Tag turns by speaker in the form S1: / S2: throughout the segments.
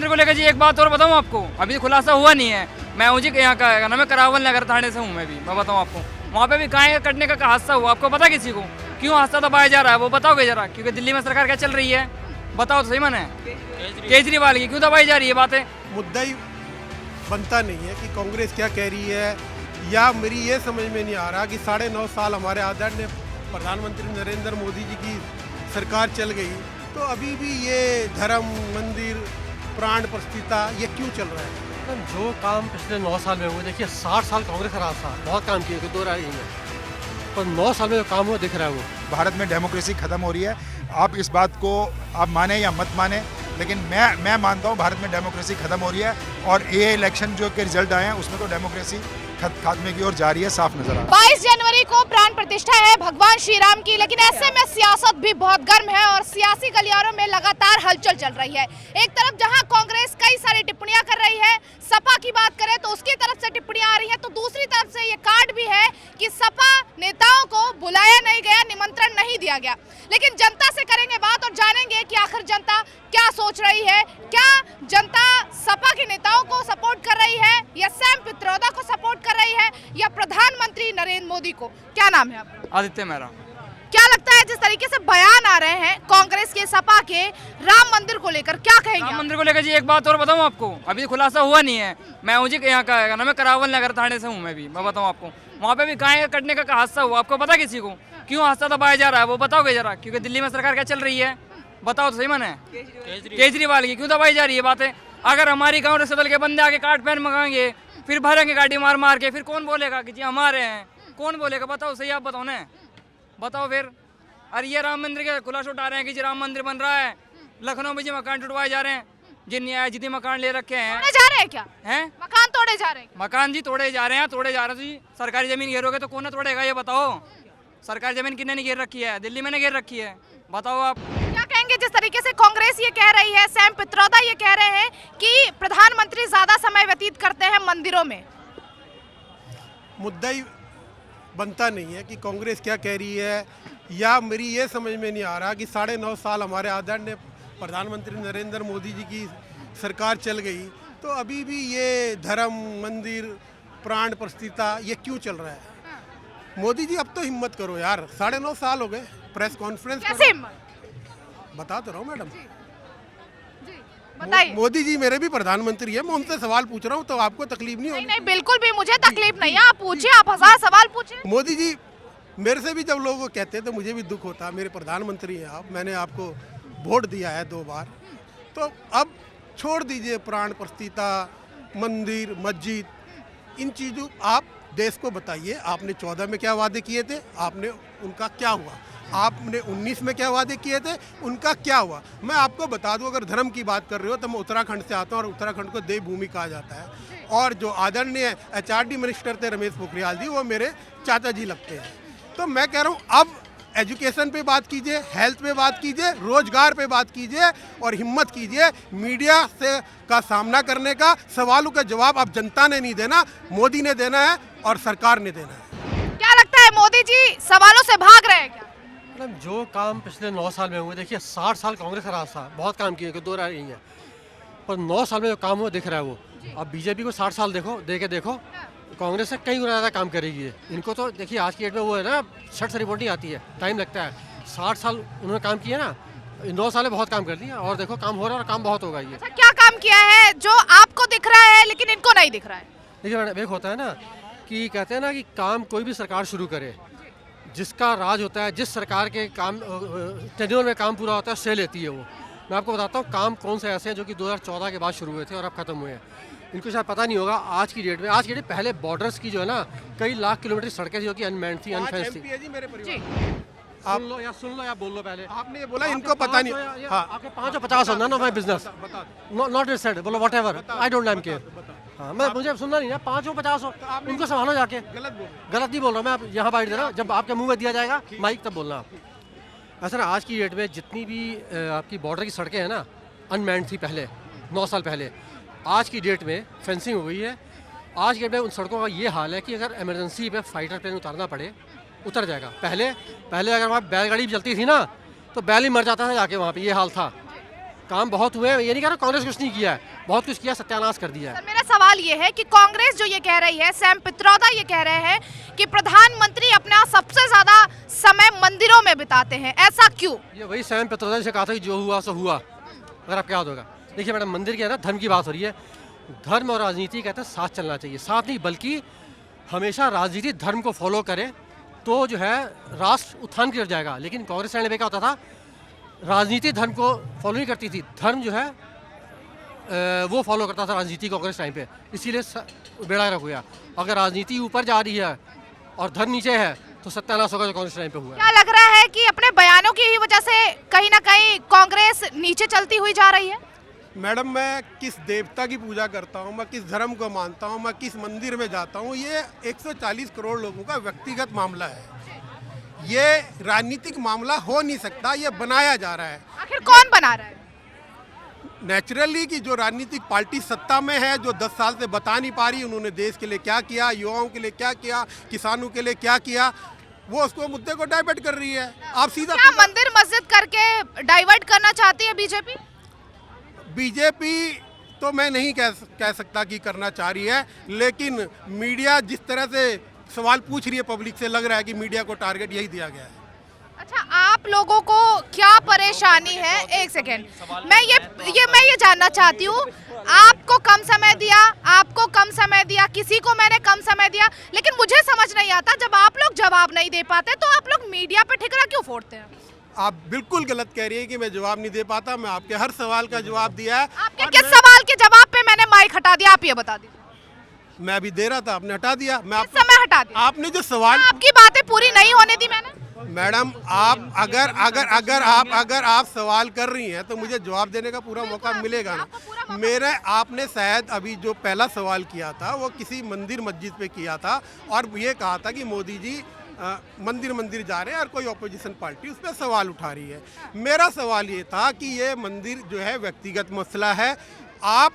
S1: मंदिर को लेकर जी एक बात और बताऊं आपको, अभी खुलासा हुआ नहीं है। मैं हूँ जी यहाँ का नाम है करावल नगर थाने से हूँ मैं बताऊँ आपको। वहाँ पे भी गाय कटने का हादसा हुआ, आपको पता किसी को क्यों हादसा दबाया जा रहा है वो बताओगे जरा, क्योंकि दिल्ली में सरकार क्या चल रही है बताओ तो सही। मन है केजरीवाल की क्यों दबाई जा रही है बातें।
S2: मुद्दा ही बनता नहीं है कि कांग्रेस क्या कह रही है, या मेरी ये समझ में नहीं आ रहा कि 9.5 साल हमारे आदरणीय प्रधानमंत्री नरेंद्र मोदी जी की सरकार चल गई तो अभी भी ये धर्म मंदिर प्राण प्रतिष्ठा ये क्यों चल रहा है।
S3: जो काम पिछले 9 साल में हुए, देखिए 60 साल कांग्रेस का राज था, बहुत काम किए, कोई दो राय नहीं है, पर 9 साल में जो काम हुआ दिख रहा है वो।
S4: भारत में डेमोक्रेसी खत्म हो रही है। आप इस बात को आप माने या मत माने, लेकिन मैं मानता हूँ भारत में डेमोक्रेसी खत्म हो रही है और ये इलेक्शन जो के रिजल्ट आए हैं उसमें तो डेमोक्रेसी खात्मे की ओर जा रही है, साफ नजर आ रहा है।
S5: 22 जनवरी को प्राण प्रतिष्ठा है भगवान श्री राम की, लेकिन ऐसे में सियासत भी बहुत गर्म है और सियासी गलियारों में लगातार हलचल चल रही है। एक तरफ जहां कांग्रेस कई सारी टिप्पणियां कर रही है, सपा की बात करें तो उसकी तरफ से टिप्पणियां आ रही है, तो दूसरी तरफ से ये कार्ड भी है कि सपा नेताओं को बुलाया नहीं गया, निमंत्रण नहीं दिया गया। लेकिन जनता से करेंगे बात और जानेंगे कि आखिर जनता क्या सोच रही है। क्या जनता सपा के नेताओं को सपोर्ट कर रही है या सैम पित्रोदा को सपोर्ट कर रही है या प्रधानमंत्री नरेंद्र मोदी को। क्या नाम है आपका?
S1: आदित्य मेहरा।
S5: क्या लगता है जिस तरीके से बयान आ रहे हैं कांग्रेस के सपा के राम मंदिर को लेकर, क्या कहेंगे?
S1: राम मंदिर को लेकर जी एक बात और बताऊं आपको, अभी खुलासा हुआ नहीं है। मैं हूँ जी यहाँ का नाम है करावल नगर थाने से हूँ मैं बताऊँ आपको। वहाँ पे भी गाय कटने का हादसा हुआ, आपको पता किसी को क्यों हादसा दबाया जा रहा है वो बताओगे जरा, क्योंकि दिल्ली में सरकार क्या चल रही है बताओ तो सही। मन है केजरीवाल की क्यों दबाई जा रही है बातें। अगर हमारी कांग्रेस के दल के बंदे आके काट पैन मंगाएंगे फिर भरेंगे गाड़ी मार मार के, फिर कौन बोलेगा कि जी हमारे हैं, कौन बोलेगा बताओ सही। आप बताओ ना, बताओ फिर। अरे ये राम मंदिर के खुलासा उठा रहे हैं कि जी राम मंदिर बन रहा है, लखनऊ में जी मकान टुटवाए जा रहे हैं, जितने मकान ले रखे हैं।
S5: तोड़े जा रहे हैं क्या?
S1: हैं
S5: मकान तोड़े जा रहे हैं?
S1: मकान जी तोड़े जा रहे हैं जी। सरकारी जमीन घेरोगे तो कौन तोड़ेगा ये बताओ। सरकारी जमीन किसने ने घेर रखी है? दिल्ली में ने घेर रखी है, बताओ आप।
S5: क्या कहेंगे जिस तरीके से कांग्रेस ये कह रही है, सैम पित्रोदा ये कह रहे हैं कि प्रधानमंत्री ज्यादा समय व्यतीत करते हैं मंदिरों में।
S2: मुद्दा ही बनता नहीं है कि कांग्रेस क्या कह रही है, या मेरी ये समझ में नहीं आ रहा कि 9.5 साल हमारे आदरणीय प्रधानमंत्री नरेंद्र मोदी जी की सरकार चल गई तो अभी भी ये धर्म मंदिर प्राण प्रतिष्ठा ये क्यों चल रहा है। मोदी जी अब तो हिम्मत करो यार, 9.5 साल हो गए, प्रेस कॉन्फ्रेंस
S5: कैसे हिम्मत?
S2: बता तो रहा हूँ मैडम।
S5: बताइए।
S2: मोदी जी मेरे भी प्रधानमंत्री है, मैं उनसे सवाल पूछ रहा हूँ तो आपको तकलीफ नहीं होगी।
S5: नहीं बिल्कुल भी मुझे तकलीफ नहीं है, आप पूछिए, आप 1000 सवाल पूछिए।
S2: मोदी जी मेरे से भी जब लोग कहते हैं तो मुझे भी दुख होता है, मेरे प्रधानमंत्री हैं आप, मैंने आपको वोट दिया है 2 बार, तो अब छोड़ दीजिए प्राण प्रतिष्ठा मंदिर मस्जिद इन चीज़ों। आप देश को बताइए आपने 14 में क्या वादे किए थे, आपने उनका क्या हुआ, आपने 19 में क्या वादे किए थे उनका क्या हुआ। मैं आपको बता दूं, अगर धर्म की बात कर रहे हो तो मैं उत्तराखंड से आता हूं और उत्तराखंड को देवभूमि कहा जाता है, और जो आदरणीय HRD मिनिस्टर थे रमेश पोखरियाल जी वो मेरे चाचा जी लगते हैं। तो मैं कह रहा हूं अब एजुकेशन पे बात कीजिए, हेल्थ पे बात कीजिए, रोजगार पे बात कीजिए और हिम्मत कीजिए मीडिया से का सामना करने का। सवालों का जवाब अब जनता ने नहीं देना, मोदी ने देना है और सरकार ने देना है।
S5: क्या लगता है मोदी जी सवालों से भाग रहे हैं क्या?
S3: मतलब जो काम पिछले 9 साल में हुए, देखिए 60 साल कांग्रेस का राज था, बहुत काम किए, कोई दो राय नहीं है, पर 9 साल में जो काम हुआ दिख रहा है वो। अब बीजेपी को 60 साल देखो कांग्रेस से कई गुना ज़्यादा काम करेगी ये। इनको तो देखिए आज की डेट में वो है ना, शर्ट से रिपोर्ट नहीं आती है, टाइम लगता है। 60 साल उन्होंने काम किया ना, 9 साल में बहुत काम कर लिया और देखो काम हो रहा है और काम बहुत होगा ये।
S5: अच्छा, क्या काम किया है जो आपको दिख रहा है लेकिन इनको नहीं दिख रहा है?
S3: देखिए मैडम, एक होता है ना कि कहते हैं ना कि काम कोई भी सरकार शुरू करे, जिसका राज होता है, जिस सरकार के काम टेन्योर में काम पूरा होता है उससे लेती है वो। मैं आपको बताता हूँ काम कौन से ऐसे हैं जो कि 2014 के बाद शुरू हुए थे और अब खत्म हुए हैं। इनको शायद पता नहीं होगा आज की डेट में, पहले बॉर्डर्स की जो है ना कई लाख किलोमीटर सड़कें जो कि अनमैन्ड थी, अनफेंस थी।
S5: जी।
S3: सुन लो या बोल लो पहले।
S2: आपने ये बोला इनको पता नहीं। हाँ,
S3: आपके 5 और 50 होना ना my business, not it said, बोलो whatever, I don't time care. हाँ, मैं मुझे सुनना नहीं ना, 5 और 50 हो उनको संभालो जाके। गलत नहीं बोल रहा मैं, आप यहाँ बाइट दे रहा हूँ, जब आपके मुंह में दिया जाएगा माइक तब बोलना आप। ऐसा ना आज की डेट में जितनी भी आपकी बॉर्डर की सड़कें हैं ना अनमैन्ड थी पहले 9 साल पहले, आज की डेट में फेंसिंग हो गई है। आज की डेट में उन सड़कों का ये हाल है कि अगर इमरजेंसी पे फाइटर प्लेन उतारना पड़े उतर जाएगा। पहले अगर वहाँ बैलगाड़ी भी चलती थी ना तो बैल ही मर जाता था जाके, वहाँ पे ये हाल था। काम बहुत हुए हैं, ये नहीं कह रहा कांग्रेस कुछ नहीं किया है, बहुत कुछ किया, सत्यानाश कर दिया है।
S5: सर मेरा सवाल ये है कि कांग्रेस जो ये कह रही है, सैम पित्रोदा ये कह रहे हैं कि प्रधानमंत्री अपना सबसे ज्यादा समय मंदिरों में बिताते हैं, ऐसा क्यों?
S3: ये वही सैम पित्रोदा से कहा था कि जो हुआ सो हुआ, अगर आप क्या होगा। देखिए मैडम, मंदिर क्या है ना, धर्म की बात हो रही है, धर्म और राजनीति कहते हैं साथ चलना चाहिए, साथ नहीं बल्कि हमेशा राजनीति धर्म को फॉलो करे तो जो है राष्ट्र उत्थान की ओर जाएगा। लेकिन कांग्रेस रहने में क्या होता था, राजनीति धर्म को फॉलो नहीं करती थी, धर्म जो है वो फॉलो करता था राजनीति कांग्रेस टाइम पे, इसीलिए बेड़ा गर्क हुआ। अगर राजनीति ऊपर जा रही है और धर्म नीचे है तो सत्यानाश होगा जो कांग्रेस टाइम पे हुआ है।
S5: क्या लग रहा है कि अपने बयानों की ही वजह से कहीं ना कहीं कांग्रेस नीचे चलती हुई जा रही है?
S2: मैडम, मैं किस देवता की पूजा करता हूँ, मैं किस धर्म को मानता हूँ, मैं किस मंदिर में जाता हूँ, ये 140 करोड़ लोगों का व्यक्तिगत मामला है। ये राजनीतिक मामला हो नहीं सकता, ये बनाया जा रहा है।
S5: आखिर कौन बना रहा है?
S2: नेचुरली कि जो राजनीतिक पार्टी सत्ता में है, जो 10 साल से बता नहीं पा रही उन्होंने देश के लिए क्या किया, युवाओं के लिए क्या किया, किसानों के लिए क्या किया, वो उसको मुद्दे को डाइवर्ट कर रही है। आप सीधा
S5: क्या मंदिर मस्जिद करके डाइवर्ट करना चाहती है बीजेपी?
S2: बीजेपी तो मैं नहीं कह सकता कि करना चाह रही है, लेकिन मीडिया जिस तरह से सवाल पूछ रही है पब्लिक से, लग रहा है कि मीडिया को टारगेट यही दिया गया है।
S5: अच्छा, आप लोगों को क्या परेशानी है? एक सेकेंड, मैं ये जानना चाहती हूँ। आपको कम समय दिया, आपको कम समय दिया, किसी को मैंने कम समय दिया, लेकिन मुझे समझ नहीं आता जब आप लोग जवाब नहीं दे पाते तो आप लोग मीडिया पे ठिकरा क्यों फोड़ते हैं?
S2: आप बिल्कुल गलत कह रही है कि मैं जवाब नहीं दे पाता। मैं आपके हर सवाल का जवाब दिया है।
S5: आपके किस सवाल के जवाब पे मैंने माइक हटा दिया, आप ये बता दीजिए।
S2: मैं अभी दे रहा था, आपने हटा दिया। मैं
S5: किस समय हटा दिया?
S2: आपने जो सवाल,
S5: आपकी बातें पूरी नहीं होने दी मैंने।
S2: मैडम, आप अगर आप सवाल कर रही हैं तो मुझे जवाब देने का पूरा मौका मिलेगा ना। मेरे आपने शायद अभी जो पहला सवाल किया था वो किसी मंदिर मस्जिद पे किया था और ये कहा था कि मोदी जी मंदिर जा रहे हैं और कोई ऑपोजिशन पार्टी उस पर सवाल उठा रही है। मेरा सवाल ये था कि ये मंदिर जो है व्यक्तिगत मसला है। आप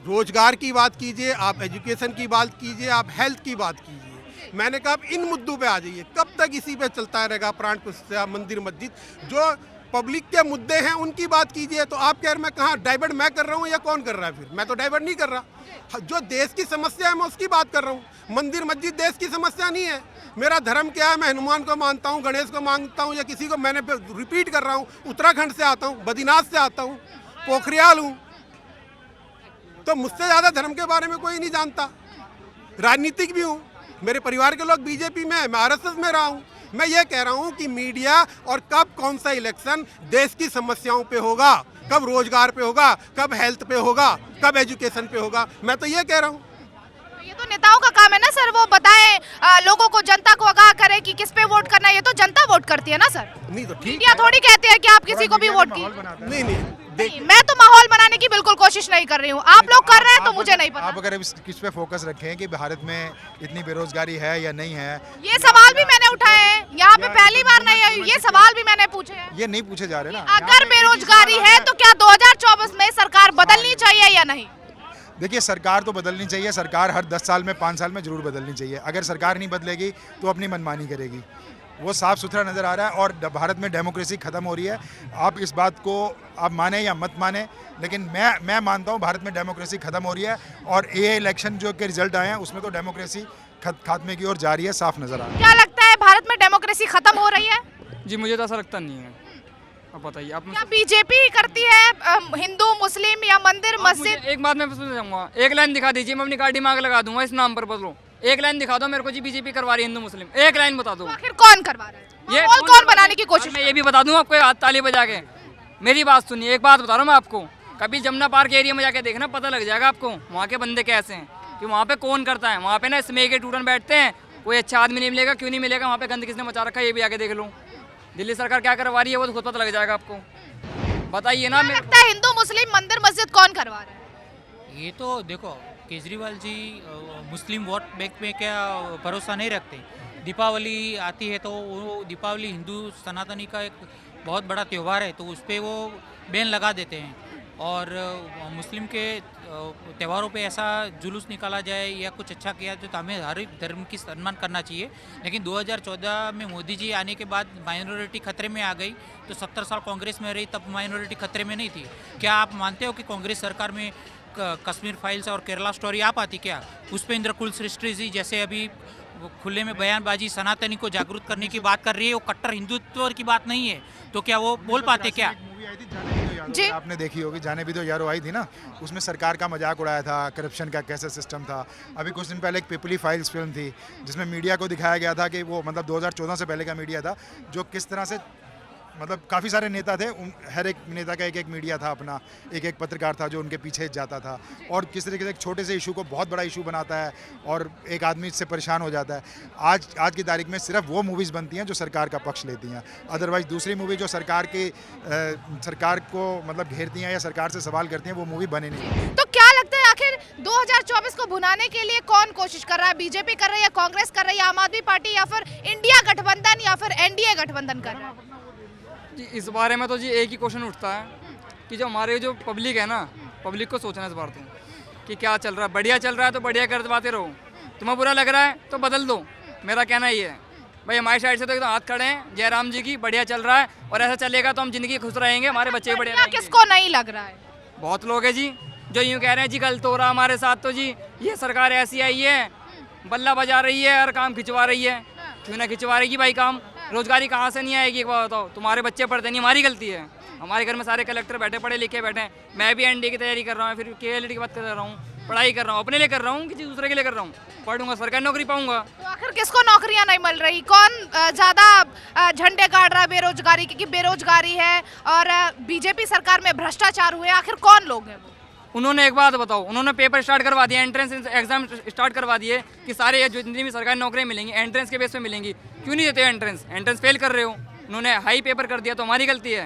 S2: रोजगार की बात कीजिए, आप एजुकेशन की बात कीजिए, आप हेल्थ की बात कीजिए। मैंने कहा आप इन मुद्दों पे आ जाइए। कब तक इसी पे चलता रहेगा प्राण प्रतिष्ठा, मंदिर मस्जिद? जो पब्लिक के मुद्दे हैं उनकी बात कीजिए। तो आप कह रहे मैं कहाँ डाइवर्ट मैं कर रहा हूँ या कौन कर रहा है? फिर मैं तो डाइवर्ट नहीं कर रहा। जो देश की समस्या है मैं उसकी बात कर रहा हूँ। मंदिर मस्जिद देश की समस्या नहीं है। मेरा धर्म क्या है? मैं हनुमान को मानता हूँ, गणेश को मानता हूँ या किसी को। मैंने रिपीट कर रहा हूँ, उत्तराखंड से आता हूँ, बद्रीनाथ से आता हूँ, पोखरियाल हूँ। तो मुझसे ज़्यादा धर्म के बारे में कोई नहीं जानता। राजनीतिक भी हूँ, मेरे परिवार के लोग बीजेपी में है, मैं आरएसएस में रहा हूँ। मैं ये कह रहा हूँ कि मीडिया और कब कौन सा इलेक्शन देश की समस्याओं पे होगा, कब रोजगार पे होगा, कब हेल्थ पे होगा, कब एजुकेशन पे होगा, मैं तो ये कह रहा हूँ।
S5: ये तो नेताओं का काम है ना सर, वो बताएं लोगों को, जनता को आगाह करे कि किस पे वोट करना है। ये तो जनता वोट करती है ना सर।
S2: नहीं तो ठीक
S5: मीडिया थोड़ी कहती है कि आप किसी को भी वोट कीजिए।
S2: नहीं,
S5: मैं तो माहौल बनाने की बिल्कुल कोशिश नहीं कर रही हूँ। आप लोग कर रहे हैं तो मुझे नहीं पता।
S4: आप अगर किस पे फोकस रखें कि भारत में इतनी बेरोजगारी है या नहीं है,
S5: ये सवाल भी मैंने उठाए हैं यहाँ पे, पहली बार नहीं है, ये सवाल भी मैंने पूछे हैं।
S4: ये नहीं पूछे जा रहे ना।
S5: अगर बेरोजगारी है तो क्या 2024 में सरकार बदलनी चाहिए या नहीं?
S4: देखिए, सरकार तो बदलनी चाहिए। सरकार हर 10 साल में 5 साल में जरूर बदलनी चाहिए। अगर सरकार नहीं बदलेगी तो अपनी मनमानी करेगी, वो साफ सुथरा नज़र आ रहा है। और भारत में डेमोक्रेसी ख़त्म हो रही है। आप इस बात को आप माने या मत माने, लेकिन मैं मानता हूँ भारत में डेमोक्रेसी ख़त्म हो रही है। और ये इलेक्शन जो के रिजल्ट आए हैं उसमें तो डेमोक्रेसी खात्मे की ओर जा रही है, साफ नज़र आ रहा है।
S5: क्या लगता है भारत में डेमोक्रेसी खत्म हो रही है?
S1: जी मुझे तो ऐसा लगता नहीं है। अब बताइए आप।
S5: क्या बीजेपी करती है हिंदू मुस्लिम या मंदिर मस्जिद?
S1: एक बात मैं पूछना चाहूँगा, एक लाइन दिखा दीजिए, मैं अपनी गाड़ी में आग लगा दूंगा इस नाम पर। बदलो, एक लाइन दिखा दो मेरे को जी बीजेपी करवा रही है हिंदू मुस्लिम, एक लाइन बता दो।
S5: आखिर कौन करवा रहा है?
S1: ये
S5: माहौल कौन बनाने की कोशिश?
S1: मैं ये भी बता दूं आपको, हाथ ताली बजा के मेरी बात सुनिए। एक बात बता रहा हूँ मैं आपको, कभी जमुना पार्क एरिया में जाके देखना, पता लग जाएगा आपको वहाँ के बंदे कैसे हैं, कि वहाँ पे कौन करता है। वहाँ पे ना स्मेक के टूटन बैठते हैं, कोई अच्छा आदमी नहीं मिलेगा। क्यों नहीं मिलेगा? वहाँ पे गंद किसने मचा रखा है ये भी आके देख लो। दिल्ली सरकार क्या करवा रही है वो तो खुद पता लग जाएगा आपको। बताइए ना।
S5: क्या लगता है हिंदू मुस्लिम मंदिर मस्जिद कौन करवा रहा है?
S6: ये तो देखो, केजरीवाल जी मुस्लिम वोट बैंक में क्या भरोसा नहीं रखते। दीपावली आती है तो वो दीपावली हिंदू सनातनी का एक बहुत बड़ा त्यौहार है, तो उस पर वो बैन लगा देते हैं। और मुस्लिम के त्योहारों पे ऐसा जुलूस निकाला जाए या कुछ अच्छा किया तो हमें हर एक धर्म की सम्मान करना चाहिए। लेकिन 2014 में मोदी जी आने के बाद माइनॉरिटी खतरे में आ गई, तो 70 साल कांग्रेस में रही तब माइनॉरिटी खतरे में नहीं थी। क्या आप मानते हो कि कांग्रेस सरकार में कश्मीर फाइल्स और केरला स्टोरी आ पाती क्या? पुष्पेंद्र कुलश्रेष्ठी जी जैसे अभी खुले में बयानबाजी सनातनी को जागरूक करने की बात कर रही है, वो कट्टर हिंदुत्व की बात नहीं है, तो क्या वो बोल पाते क्या?
S5: जी।
S4: आपने देखी होगी, जाने भी दो यारो आई थी ना, उसमें सरकार का मजाक उड़ाया था, करप्शन का कैसा सिस्टम था। अभी कुछ दिन पहले एक पिपली फाइल्स फिल्म थी जिसमें मीडिया को दिखाया गया था कि वो मतलब 2014 से पहले का मीडिया था, जो किस तरह से मतलब काफ़ी सारे नेता थे, हर एक नेता का एक एक मीडिया था अपना, एक एक पत्रकार था जो उनके पीछे जाता था, और किस तरीके से एक छोटे से इशू को बहुत बड़ा इशू बनाता है और एक आदमी इससे परेशान हो जाता है। आज की तारीख में सिर्फ वो मूवीज़ बनती हैं जो सरकार का पक्ष लेती हैं, अदरवाइज दूसरी मूवी जो सरकार को मतलब घेरती हैं या सरकार से सवाल करती हैं, वो मूवी बने नहीं।
S5: तो क्या लगता है आखिर 2024 को भुनाने के लिए कौन कोशिश कर रहा है? बीजेपी कर रही है, कांग्रेस कर रही है, आम आदमी पार्टी, या फिर इंडिया गठबंधन, या फिर एनडीए गठबंधन कर रहा है?
S1: जी इस बारे में तो जी एक ही क्वेश्चन उठता है कि जो हमारे जो पब्लिक है ना, पब्लिक को सोचना इस बार तो कि क्या चल रहा है। बढ़िया चल रहा है तो बढ़िया करवाते रहो, तुम्हें बुरा लग रहा है तो बदल दो। मेरा कहना ये है भाई, हमारी साइड से तो एकदम हाथ खड़े हैं जयराम जी की, बढ़िया चल रहा है और ऐसा चलेगा तो हम जिंदगी खुश रहेंगे, हमारे बच्चे भी बढ़िया रहेंगे।
S5: किसको नहीं लग रहा है?
S1: बहुत लोग हैं जी जो यूँ कह रहे हैं जी गलत हो रहा हमारे साथ, तो जी ये सरकार ऐसी आई है, बल्ला बजा रही है और काम खिंचवा रही है। क्यों ना खिंचवा रही भाई काम, रोजगारी कहाँ से नहीं आएगी एक बात बताओ? तुम्हारे बच्चे पढ़ते नहीं, हमारी गलती है। हमारे घर में सारे कलेक्टर बैठे पढ़े लिखे बैठे हैं, मैं भी एनडीए की तैयारी कर रहा हूँ, फिर केएलईडी की बात कर रहा हूँ, पढ़ाई कर रहा हूँ, अपने लिए कर रहा हूँ कि दूसरे के लिए कर रहा हूँ, पढ़ूंगा सरकारी नौकरी पाऊंगा।
S5: तो आखिर किसको नौकरियां नहीं मिल रही? कौन ज्यादा झंडे गाड़ रहा है बेरोजगारी की? बेरोजगारी है और बीजेपी सरकार में भ्रष्टाचार हुए, आखिर कौन लोग हैं?
S1: उन्होंने एक बात बताओ, उन्होंने पेपर स्टार्ट करवा दिया, एंट्रेंस एग्जाम स्टार्ट करवा दिए कि सारे ये जितनी भी सरकारी नौकरियां मिलेंगी एंट्रेंस के बेस पे मिलेंगी। क्यों नहीं देते हो एंट्रेंस फेल कर रहे हो। उन्होंने हाई पेपर कर दिया तो हमारी गलती है,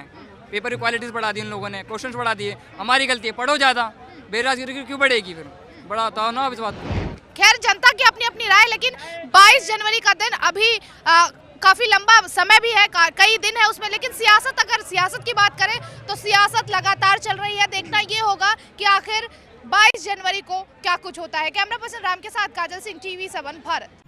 S1: पेपर की क्वालिटीज़ बढ़ा दी उन लोगों ने, क्वेश्चंस बढ़ा दिए, हमारी गलती है। पढ़ो ज़्यादा, बेरोजगारी क्यों बढ़ेगी? फिर बड़ा बताओ ना आप इस बात को।
S5: खैर जनता की अपनी अपनी राय, लेकिन 22 जनवरी का दिन अभी काफी लंबा समय भी है, कई दिन है उसमें, लेकिन अगर सियासत की बात करें तो सियासत लगातार चल रही है। देखना ये होगा कि आखिर 22 जनवरी को क्या कुछ होता है। कैमरा पर्सन राम के साथ काजल सिंह, TV7 भारत।